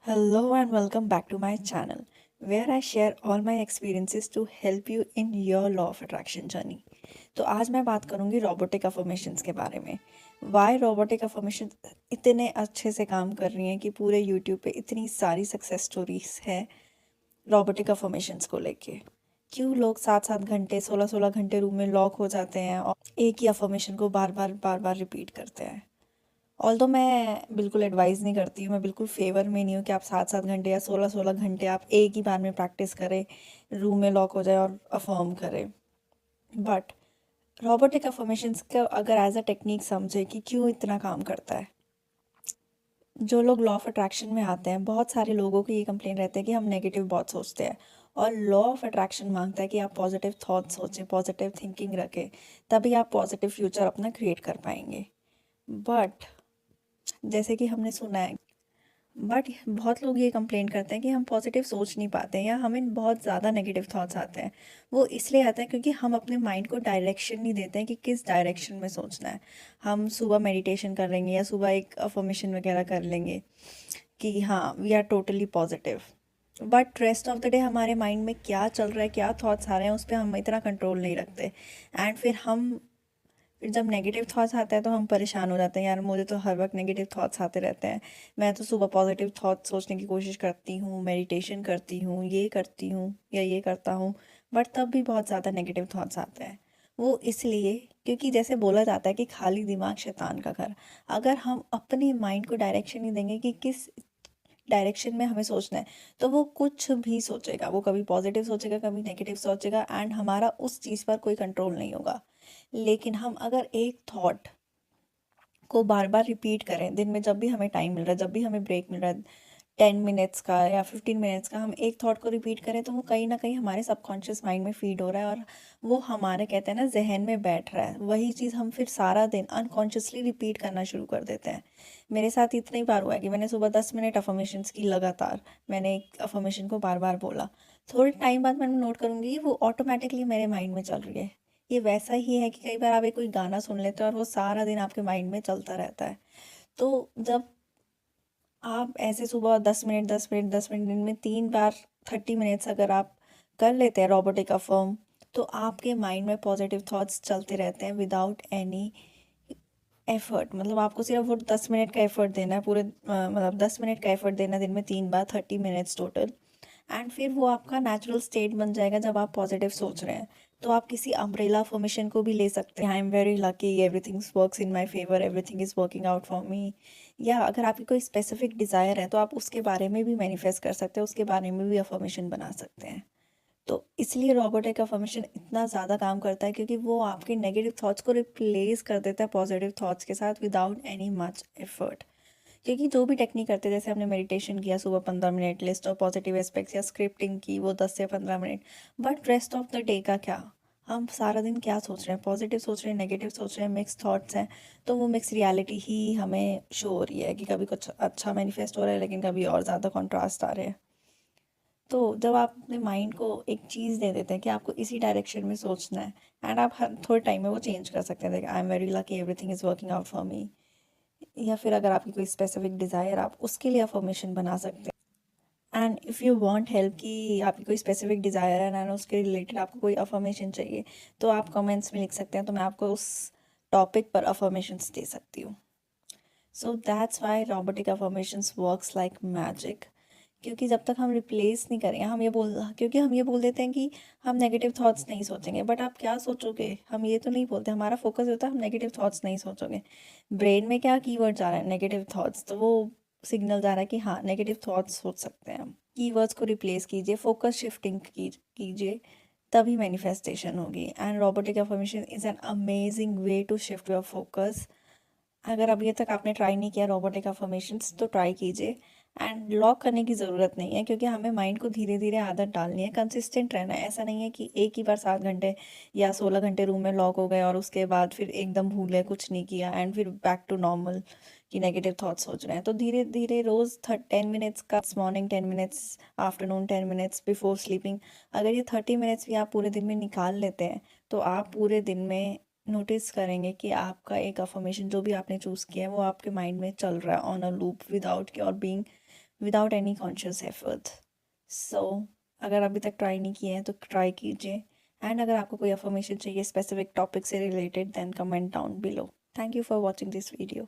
Hello and welcome back to my channel where I share all my experiences to help you in your law of attraction journey. तो आज मैं बात करूंगी robotic affirmations के बारे में। वाई रोबोटिक अफर्मेशन इतने अच्छे से काम कर रही हैं कि पूरे यूट्यूब पे इतनी सारी सक्सेस स्टोरीज है रोबोटिक अफर्मेशंस को लेके। क्यों लोग 7-7 घंटे 16-16 घंटे रूम में लॉक हो जाते हैं और एक ही अफर्मेशन को बार बार रिपीट करते हैं। ऑल्दो मैं बिल्कुल एडवाइस नहीं करती हूँ, मैं बिल्कुल फेवर में नहीं हूँ कि आप 7-7 घंटे या 16-16 घंटे आप एक ही बार में प्रैक्टिस करें, रूम में लॉक हो जाए और अफर्म करें। बट रोबोटिक अफर्मेशंस का अगर एज अ टेक्निक समझे कि क्यों इतना काम करता है। जो लोग लॉ ऑफ अट्रैक्शन में आते हैं, बहुत सारे लोगों की ये कंप्लेन रहते हैं कि हम नेगेटिव बहुत सोचते हैं, और लॉ ऑफ अट्रैक्शन मांगता है कि आप पॉजिटिव थॉट सोचें, पॉजिटिव थिंकिंग रखें, तभी आप पॉजिटिव फ्यूचर अपना क्रिएट कर पाएंगे। बट जैसे कि हमने सुना है, बट बहुत लोग ये कंप्लेन करते हैं कि हम पॉजिटिव सोच नहीं पाते हैं या हमें बहुत ज़्यादा नेगेटिव थॉट्स आते हैं। वो इसलिए आते हैं क्योंकि हम अपने माइंड को डायरेक्शन नहीं देते हैं कि किस डायरेक्शन में सोचना है। हम सुबह मेडिटेशन कर लेंगे या सुबह एक अफर्मेशन वगैरह कर लेंगे कि हाँ we are totally positive, but rest of the day हमारे माइंड में क्या चल रहा है, क्या थॉट्स आ रहे हैं, उस पर हम इतना कंट्रोल नहीं रखते। एंड फिर जब नेगेटिव थॉट्स आते हैं तो हम परेशान हो जाते हैं, यार मुझे तो हर वक्त नेगेटिव थॉट्स आते रहते हैं। मैं तो सुबह पॉजिटिव थॉट्स सोचने की कोशिश करती हूँ, मेडिटेशन करती हूँ, ये करती हूँ या ये करता हूँ, बट तब भी बहुत ज़्यादा नेगेटिव थॉट्स आते हैं। वो इसलिए क्योंकि जैसे बोला जाता है कि खाली दिमाग शैतान का घर। अगर हम अपने माइंड को डायरेक्शन नहीं देंगे कि किस डायरेक्शन में हमें सोचना है, तो वो कुछ भी सोचेगा, वो कभी पॉजिटिव सोचेगा कभी नेगेटिव सोचेगा, एंड हमारा उस चीज़ पर कोई कंट्रोल नहीं होगा। लेकिन हम अगर एक थॉट को बार बार रिपीट करें, दिन में जब भी हमें टाइम मिल रहा है, जब भी हमें ब्रेक मिल रहा है, 10 मिनट्स का या 15 मिनट्स का, हम एक थॉट को रिपीट करें, तो वो कहीं ना कहीं हमारे सबकॉन्शियस माइंड में फीड हो रहा है और वो हमारे कहते हैं ना जहन में बैठ रहा है। वही चीज़ हम फिर सारा दिन अनकॉन्शियसली रिपीट करना शुरू कर देते हैं। मेरे साथ इतना ही बार हुआ है कि मैंने सुबह 10 मिनट अफर्मेशंस की लगातार, मैंने एक अफर्मेशन को बार बार बोला, थोड़े टाइम बाद मैंने नोट करूँगी वो ऑटोमेटिकली मेरे माइंड में चल रही है। ये वैसा ही है कि कई बार आप एक कोई गाना सुन लेते हो और वो सारा दिन आपके माइंड में चलता रहता है। तो जब आप ऐसे सुबह 10 मिनट 10 मिनट 10 मिनट, दिन में 3 बार 30 मिनट्स अगर आप कर लेते हैं रोबोटिक अफर्म, तो आपके माइंड में पॉजिटिव थॉट्स चलते रहते हैं विदाउट एनी एफर्ट। मतलब आपको सिर्फ वो 10 मिनट का एफर्ट देना है, पूरे मतलब 10 मिनट का एफर्ट देना है दिन में 3 बार, 30 मिनट्स टोटल। एंड फिर वो आपका नेचुरल स्टेट बन जाएगा जब आप पॉजिटिव सोच रहे हैं। तो आप किसी अम्ब्रेला फॉर्मेशन को भी ले सकते हैं, I am very lucky, everything works in my favour, everything is working out for me. या अगर आपकी कोई स्पेसिफिक डिज़ायर है तो आप उसके बारे में भी मैनिफेस्ट कर सकते हैं, उसके बारे में भी अफर्मेशन बना सकते हैं। तो इसलिए रोबोटिक अफर्मेशन इतना ज़्यादा काम करता है क्योंकि वो आपके नेगेटिव थॉट्स को रिप्लेस कर देता है पॉजिटिव थॉट्स के साथ विदाउट एनी मच एफर्ट। क्योंकि जो भी टेक्निक करते हैं, जैसे हमने मेडिटेशन किया सुबह 15 minute, list of positive aspects या स्क्रिप्टिंग की वो 10 से 15 minute, but rest of the day का क्या? हम सारा दिन क्या सोच रहे हैं? पॉजिटिव सोच रहे हैं, नेगेटिव सोच रहे हैं, मिक्स थॉट्स हैं। तो वो मिक्स रियलिटी ही हमें शो हो रही है कि कभी कुछ अच्छा मैनिफेस्ट हो रहा है लेकिन कभी और ज़्यादा कॉन्ट्रास्ट आ रहे हैं। तो जब आप अपने माइंड को एक चीज़ दे देते हैं कि आपको इसी डायरेक्शन में सोचना है, एंड आप हर थोड़े टाइम में वो चेंज कर सकते हैं, देखिए I am very lucky, everything is working out for me. या फिर अगर आपकी कोई स्पेसिफिक डिज़ायर, आप उसके लिए अफर्मेशन बना सकते हैं। And if you want help कि आपकी कोई स्पेसिफिक डिज़ायर है एंड उसके रिलेटेड आपको कोई अफर्मेशन चाहिए, तो आप कमेंट्स में लिख सकते हैं, तो मैं आपको उस टॉपिक पर अफर्मेशंस दे सकती हूँ। So that's why robotic affirmations works like magic. क्योंकि जब तक हम रिप्लेस नहीं करें, क्योंकि हम ये बोल देते हैं कि हम नेगेटिव थॉट्स नहीं सोचेंगे, बट आप क्या सोचोगे? हम ये तो नहीं बोलते, हमारा फोकस होता है हम नेगेटिव थॉट्स नहीं सोचोगे। ब्रेन में क्या कीवर्ड जा रहा है? नेगेटिव थॉट्स, तो वो सिग्नल जा रहा है कि हाँ नेगेटिव थॉट्स सोच सकते हैं हम। कीवर्ड्स को रिप्लेस कीजिए, फोकस शिफ्टिंग कीजिए, तभी मैनिफेस्टेशन होगी। And robotic affirmation is an amazing way to shift your focus. अगर अभी तक आपने ट्राई नहीं किया रोबोटिक अफर्मेशंस, तो ट्राई कीजिए। एंड लॉक करने की ज़रूरत नहीं है क्योंकि हमें माइंड को धीरे धीरे आदत डालनी है, कंसिस्टेंट रहना है। ऐसा नहीं है कि एक ही बार 7 घंटे या 16 घंटे रूम में लॉक हो गए और उसके बाद फिर एकदम भूल गए, कुछ नहीं किया एंड फिर बैक टू नॉर्मल कि नेगेटिव थॉट सोच रहे हैं। तो धीरे धीरे रोज़ 10 मिनट्स का morning, 10 minutes afternoon, 10 minutes before sleeping, अगर ये 30 मिनट्स भी आप पूरे दिन में निकाल लेते हैं, तो आप पूरे दिन में नोटिस करेंगे कि आपका एक अफर्मेशन जो भी आपने चूज़ किया है वो आपके माइंड में चल रहा है on a loop without your being without any conscious effort. So अगर अभी तक ट्राई नहीं किए हैं तो ट्राई कीजिए। एंड अगर आपको कोई अफर्मेशन चाहिए स्पेसिफिक टॉपिक से related, then comment down below. Thank you for watching this video.